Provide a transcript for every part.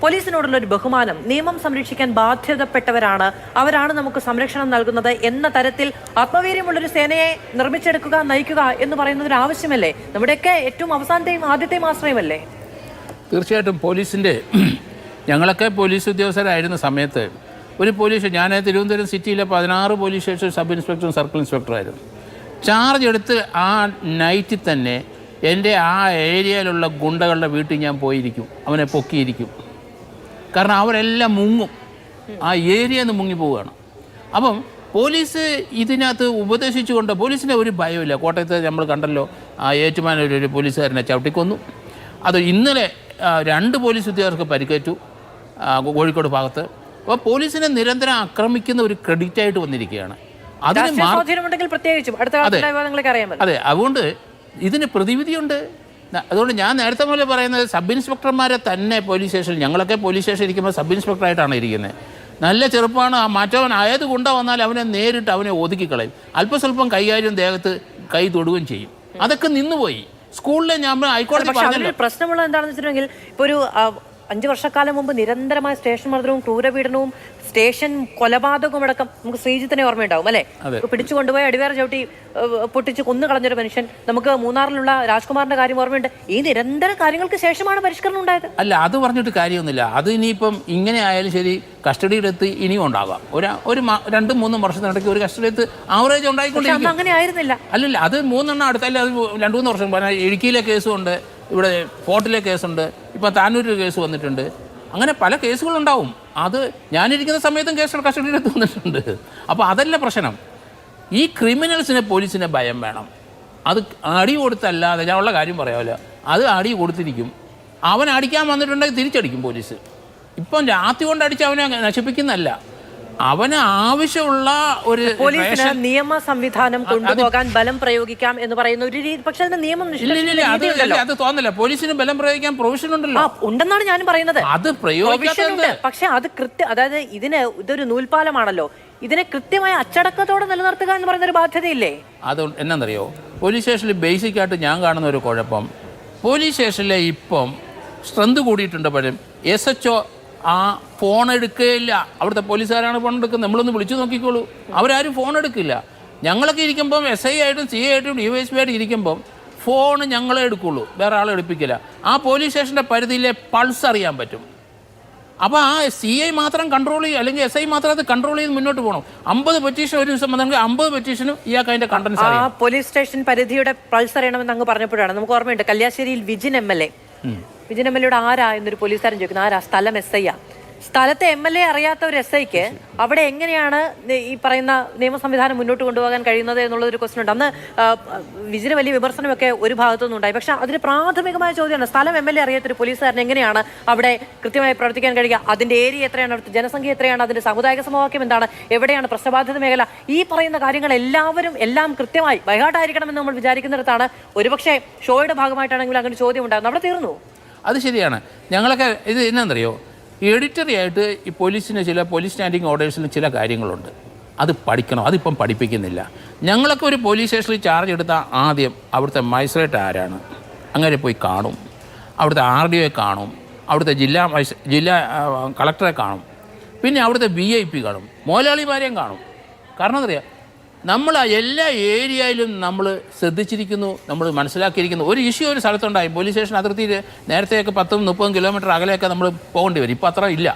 പോലീസിനോടുള്ള ഒരു ബഹുമാനം, നിയമം സംരക്ഷിക്കാൻ ബാധ്യതപ്പെട്ടവരാണ്, അവരാണ് നമുക്ക് സംരക്ഷണം നൽകുന്നത് എന്ന തരത്തിൽ ആത്മവീര്യമുള്ളൊരു സേനയെ നിർമ്മിച്ചെടുക്കുക, നയിക്കുക എന്ന് പറയുന്നത് ഒരു ആവശ്യമല്ലേ? നമ്മുടെയൊക്കെ ഏറ്റവും അവസാനത്തെയും ആദ്യത്തെയും ആശ്രയമല്ലേ? തീർച്ചയായിട്ടും ഞങ്ങളൊക്കെ പോലീസ് ഉദ്യോഗസ്ഥരായിരുന്ന സമയത്ത് ഒരു പോലീസ്, ഞാൻ തിരുവനന്തപുരം സിറ്റിയിലെ 16 പോലീസ് സ്റ്റേഷൻ സബ് ഇൻസ്പെക്ടറും സർക്കിൾ ഇൻസ്പെക്ടറായിരുന്നു. ചാർജ് എടുത്ത് ആ നൈറ്റിൽ തന്നെ എൻ്റെ ആ ഏരിയയിലുള്ള ഗുണ്ടകളുടെ വീട്ടിൽ ഞാൻ പോയിരിക്കും, അവനെ പൊക്കിയിരിക്കും. കാരണം അവരെല്ലാം മുങ്ങും, ആ ഏരിയയിൽ നിന്ന് മുങ്ങിപ്പോവുകയാണ്. അപ്പം പോലീസ് ഇതിനകത്ത് ഉപദേശിച്ചുകൊണ്ട്, പോലീസിൻ്റെ ഒരു ഭയമില്ല. കോട്ടയത്ത് നമ്മൾ കണ്ടല്ലോ, ആ ഏറ്റുമാനൂർ പോലീസുകാരനെ ചവിട്ടിക്കൊന്നു. അത് ഇന്നലെ 2 പോലീസ് ഉദ്യോഗസ്ഥർക്ക് പരിക്കേറ്റു കോഴിക്കോട് ഭാഗത്ത്. അപ്പോൾ പോലീസിനെ നിരന്തരം ആക്രമിക്കുന്ന ഒരു ക്രെഡിറ്റായിട്ട് വന്നിരിക്കുകയാണ്. അതെ, അതുകൊണ്ട് ഇതിന് പ്രതിവിധിയുണ്ട്. അതുകൊണ്ട് ഞാൻ നേരത്തെ പോലെ പറയുന്നത്, സബ് ഇൻസ്പെക്ടർമാരെ തന്നെ പോലീസ് സ്റ്റേഷനിൽ, ഞങ്ങളൊക്കെ പോലീസ് സ്റ്റേഷനിൽ ഇരിക്കുമ്പോൾ സബ് ഇൻസ്പെക്ടറായിട്ടാണ് ഇരിക്കുന്നത്. നല്ല ചെറുപ്പമാണ്, ആ മാറ്റവൻ ആയത് കൊണ്ട വന്നാൽ അവനെ നേരിട്ട് അവനെ ഒതുക്കിക്കളയും. അല്പസ്വല്പം കൈകാര്യം ദേഹത്ത് കൈ തൊടുകയും ചെയ്യും. അതൊക്കെ നിന്നുപോയി. സ്കൂളിലെ ഞാൻ ഹൈക്കോടതി പ്രശ്നമുള്ളത് എന്താണെന്ന് വെച്ചിട്ടുണ്ടെങ്കിൽ, ഇപ്പോൾ ഒരു 5 വർഷക്കാലം മുമ്പ് നിരന്തരമായ സ്റ്റേഷൻ മർദ്ദനവും ക്രൂരപീഡനവും സ്റ്റേഷൻ കൊലപാതകവും അടക്കം നമുക്ക് ശ്രീജിത്തിനെ ഓർമ്മയുണ്ടാവും അല്ലേ? പിടിച്ചുകൊണ്ടുപോയി അടിവേറെ ചവിട്ടി പൊട്ടിച്ച് കൊന്നു കളഞ്ഞൊരു മനുഷ്യൻ. നമുക്ക് മൂന്നാറിലുള്ള രാജ്കുമാറിന്റെ കാര്യം ഓർമ്മയുണ്ട്. ഈ നിരന്തര കാര്യങ്ങൾക്ക് ശേഷമാണ് പരിഷ്കരണം ഉണ്ടായത്. അല്ല, അത് പറഞ്ഞിട്ട് കാര്യമൊന്നുമില്ല. അത് ഇനിയിപ്പം ഇങ്ങനെ ആയാലും ശരി, കസ്റ്റഡിയിലെത്തി ഇനിയും ഉണ്ടാകാം. ഒരു 2-3 വർഷത്തിനിടയ്ക്ക് ഒരു കസ്റ്റഡിയെത്ത് ആവറേജ് ഉണ്ടായിക്കൊണ്ടിരിക്കും. അങ്ങനെ ആയിരുന്നില്ല. അല്ലല്ല, അത് 3 എണ്ണം അടുത്തല്ല, അത് 2-3 വർഷം. ഇടുക്കിയിലെ കേസുമുണ്ട്, ഇവിടെ ഫോർട്ടിലെ കേസുണ്ട്, ഇപ്പം താനൂരിൽ കേസ് വന്നിട്ടുണ്ട്. അങ്ങനെ പല കേസുകളുണ്ടാവും. അത് ഞാനിരിക്കുന്ന സമയത്തും കേസുകൾ കസ്റ്റഡിയിലെത്തി വന്നിട്ടുണ്ട്. അപ്പോൾ അതല്ല പ്രശ്നം. ഈ ക്രിമിനൽസിനെ പോലീസിനെ ഭയം വേണം. അത് അടി കൊടുത്തല്ലാതെ, ഞാൻ ഉള്ള കാര്യം പറയാമല്ലോ, അത് അടി കൊടുത്തിരിക്കും. അവൻ അടിക്കാൻ വന്നിട്ടുണ്ടെങ്കിൽ തിരിച്ചടിക്കും പോലീസ്. ഇപ്പം രാത്രി കൊണ്ട് അടിച്ച് അവനെ നശിപ്പിക്കുന്നതല്ല, അവന് ആവശ്യമുള്ള ഒരു പോലീസിന് നിയമ സംവിധാനം കൊണ്ടുപോകാൻ ബലം പ്രയോഗിക്കാം എന്ന് പറയുന്ന ഒരു രീതി. പക്ഷെ അതിന്റെ നിയമം അത് തോന്നില്ല. പോലീസിന് ബലം പ്രയോഗിക്കാൻ പ്രൊവിഷൻ ഉണ്ടല്ലോ. ഉണ്ടെന്നാണ് ഞാൻ പറയുന്നത്. അത് പ്രയോഗിക്കുന്നുണ്ട്. പക്ഷെ അത് അതായത് ഇതൊരു നൂൽപാലമാണല്ലോ. ഇതിനെ കൃത്യമായ അച്ചടക്കത്തോടെ നിലനിർത്തുക എന്ന് പറയുന്ന ഒരു ബാധ്യതയില്ലേ? അത് എന്നാന്നറിയോ, പോലീസ് സ്റ്റേഷനിൽ ബേസിക് ആയിട്ട് ഞാൻ കാണുന്ന ഒരു കുഴപ്പം, പോലീസ് സ്റ്റേഷനിലെ ഇപ്പം സ്ട്രെങ്ത് കൂടിയിട്ടുണ്ട്. പലരും SHO ആ ഫോൺ എടുക്കുകയില്ല. അവിടുത്തെ പോലീസുകാരാണ് ഫോൺ എടുക്കുന്നത്. നമ്മളൊന്ന് വിളിച്ചു നോക്കിക്കോളൂ, അവരാരും ഫോൺ എടുക്കില്ല. ഞങ്ങളൊക്കെ ഇരിക്കുമ്പം SI ആയിട്ടും CI ആയിട്ടും DYSP ആയിട്ടും ഇരിക്കുമ്പം ഫോൺ ഞങ്ങളെ എടുക്കുള്ളൂ, വേറെ ആളെ എടുപ്പിക്കില്ല. ആ പോലീസ് സ്റ്റേഷൻ്റെ പരിധിയിലെ പൾസ് അറിയാൻ പറ്റും. അപ്പോൾ ആ CI മാത്രം കൺട്രോൾ ചെയ്യും, അല്ലെങ്കിൽ SI മാത്രം അത് കൺട്രോൾ ചെയ്ത് മുന്നോട്ട് പോകണം. 50 പെറ്റീഷൻ ഒരു ദിവസം വന്നെങ്കിൽ 50 പെറ്റീഷനും ഇയാൾക്ക് അതിൻ്റെ കണ്ടൻസ് അറിയാം. പോലീസ് സ്റ്റേഷൻ പരിധിയുടെ പൾസ് അറിയണമെന്ന് അങ്ങ് പറഞ്ഞപ്പോഴാണ് നമുക്ക് ഓർമ്മയുണ്ട്, കല്യാശ്ശേരിയിൽ വിജിൻ MLA ആരാ എന്നൊരു പോലീസുകാരൻ ചോദിക്കുന്നത്. ആരാ? സ്ഥലം SI. സ്ഥലത്തെ MLA അറിയാത്ത ഒരു SIക്ക് അവിടെ എങ്ങനെയാണ് ഈ പറയുന്ന നിയമ സംവിധാനം മുന്നോട്ട് കൊണ്ടുപോകാൻ കഴിയുന്നത് എന്നുള്ളൊരു ക്വസ്റ്റൻ ഉണ്ട്. അന്ന് വിജിന് വലിയ വിമർശനമൊക്കെ ഒരു ഭാഗത്തുനിന്നും ഉണ്ടായി. പക്ഷെ അതിന് പ്രാഥമികമായ ചോദ്യമാണ്, സ്ഥലം MLA അറിയാത്തൊരു പോലീസുകാരൻ എങ്ങനെയാണ് അവിടെ കൃത്യമായി പ്രവർത്തിക്കാൻ കഴിയുക? അതിന്റെ ഏരിയ എത്രയാണ്, അവിടുത്തെ ജനസംഖ്യ എത്രയാണ്, അതിന്റെ സാമുദായിക സമവാക്യം എന്താണ്, എവിടെയാണ് പ്രശ്നബാധിത മേഖല, ഈ പറയുന്ന കാര്യങ്ങൾ എല്ലാം കൃത്യമായി ബൈഹാർട്ടായിരിക്കണമെന്ന് നമ്മൾ വിചാരിക്കുന്നിടത്താണ് ഒരുപക്ഷെ ഷോയുടെ ഭാഗമായിട്ടാണെങ്കിലും അങ്ങനെ ചോദ്യം ഉണ്ടാകുന്നത്. അവിടെ തീർന്നു. അത് ശരിയാണ്. ഞങ്ങളൊക്കെ ഇത് എന്നാന്നറിയോ, എഡിറ്ററി ആയിട്ട് ഈ പോലീസിന് പോലീസ് സ്റ്റാൻഡിങ് ഓർഡേഴ്സിന് ചില കാര്യങ്ങളുണ്ട്, അത് പഠിക്കണം. അതിപ്പം പഠിപ്പിക്കുന്നില്ല. ഞങ്ങളൊക്കെ ഒരു പോലീസ് സ്റ്റേഷനിൽ ചാർജ് എടുത്താൽ ആദ്യം അവിടുത്തെ മജിസ്ട്രേറ്റ് ആരാണ് അങ്ങനെ പോയി കാണും, അവിടുത്തെ RDOയെ കാണും, അവിടുത്തെ ജില്ലാ കളക്ടറെ കാണും, പിന്നെ അവിടുത്തെ VIP കാണും, മുതലാളിമാരെയും കാണും. കാരണം എന്തറിയാം, നമ്മൾ എല്ലാ ഏരിയയിലും നമ്മൾ ശ്രദ്ധിച്ചിരിക്കുന്നു, നമ്മൾ മനസ്സിലാക്കിയിരിക്കുന്നു. ഒരു ഇഷ്യൂ ഒരു സ്ഥലത്തുണ്ടായി, പോലീസ് സ്റ്റേഷൻ അതിർത്തിയിൽ നേരത്തെയൊക്കെ 10-30 കിലോമീറ്റർ അകലെയൊക്കെ നമ്മൾ പോകേണ്ടി വരും. ഇപ്പോൾ അത്ര ഇല്ല.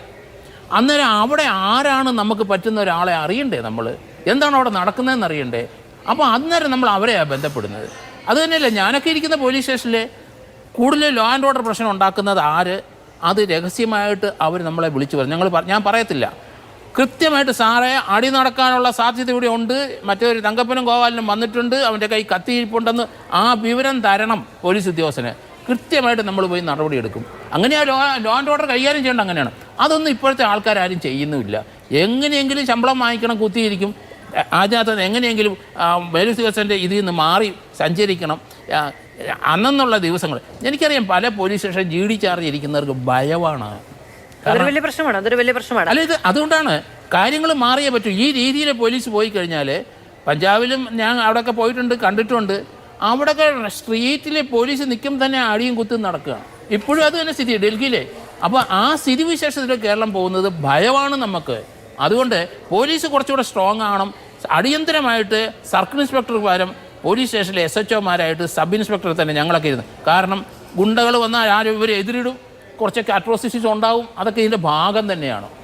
അന്നേരം അവിടെ ആരാണ് നമുക്ക് പറ്റുന്ന ഒരാളെ അറിയണ്ടേ, നമ്മൾ എന്താണ് അവിടെ നടക്കുന്നതെന്ന് അറിയണ്ടേ. അപ്പോൾ അന്നേരം നമ്മൾ അവരെയാണ് ബന്ധപ്പെടുന്നത്. അത് തന്നെയല്ല, ഞാനൊക്കെ ഇരിക്കുന്ന പോലീസ് സ്റ്റേഷനിൽ കൂടുതൽ ലോ ആൻഡ് ഓർഡർ പ്രശ്നം ഉണ്ടാക്കുന്നത് ആര്, അത് രഹസ്യമായിട്ട് അവർ നമ്മളെ വിളിച്ചു പറയും. ഞാൻ പറയത്തില്ല, കൃത്യമായിട്ട് സാറേ അടി നടക്കാനുള്ള സാധ്യത ഇവിടെ ഉണ്ട്, മറ്റൊരു തങ്കപ്പനും ഗോപാലനും വന്നിട്ടുണ്ട്, അവൻ്റെ കൈ കത്തിയിരിപ്പുണ്ടെന്ന് ആ വിവരം തരണം പോലീസ് ഉദ്യോഗസ്ഥന്. കൃത്യമായിട്ട് നമ്മൾ പോയി നടപടിയെടുക്കും. അങ്ങനെയാ ലോ ആൻഡ് ഓർഡർ കൈകാര്യം ചെയ്യേണ്ട. അങ്ങനെയാണ്. അതൊന്നും ഇപ്പോഴത്തെ ആൾക്കാരും ചെയ്യുന്നുമില്ല. എങ്ങനെയെങ്കിലും ശമ്പളം വാങ്ങിക്കണം, കുത്തിയിരിക്കും. അതിനകത്ത് എങ്ങനെയെങ്കിലും പോലീസ് ഉദ്യോഗസ്ഥൻ്റെ ഇതിൽ നിന്ന് മാറി സഞ്ചരിക്കണം. അന്നുള്ള ദിവസങ്ങൾ എനിക്കറിയാം, പല പോലീസ് സ്റ്റേഷൻ GD ചാർജ് ഇരിക്കുന്നവർക്ക് ഭയമാണ്. അതൊരു വലിയ പ്രശ്നമാണ്. അല്ല, ഇത് അതുകൊണ്ടാണ് കാര്യങ്ങൾ മാറിയേ പറ്റൂ. ഈ രീതിയിൽ പോലീസ് പോയി കഴിഞ്ഞാൽ, പഞ്ചാബിലും ഞാൻ അവിടെയൊക്കെ പോയിട്ടുണ്ട്, കണ്ടിട്ടുണ്ട്. അവിടെയൊക്കെ സ്ട്രീറ്റിൽ പോലീസ് നിൽക്കും തന്നെ അടിയും കുത്തും നടക്കുകയാണ്. ഇപ്പോഴും അത് തന്നെ സ്ഥിതി. ഡൽഹിയിലെ അപ്പോൾ ആ സ്ഥിതിവിശേഷത്തിൽ കേരളം പോകുന്നത് ഭയമാണ് നമുക്ക്. അതുകൊണ്ട് പോലീസ് കുറച്ചുകൂടെ സ്ട്രോങ് ആവണം. അടിയന്തരമായിട്ട് സർക്കിൾ ഇൻസ്പെക്ടർക്ക് പകരം പോലീസ് സ്റ്റേഷനിലെ SHOമാരായിട്ട് സബ് ഇൻസ്പെക്ടർ തന്നെ ഞങ്ങളൊക്കെ ഇരുന്ന്. കാരണം ഗുണ്ടകൾ വന്നാൽ ആരും ഇവർ എതിരിടും, കുറച്ചൊക്കെ അട്രോസിറ്റീസ് ഉണ്ടാവും. അതൊക്കെ ഇതിൻ്റെ ഭാഗം തന്നെയാണ്.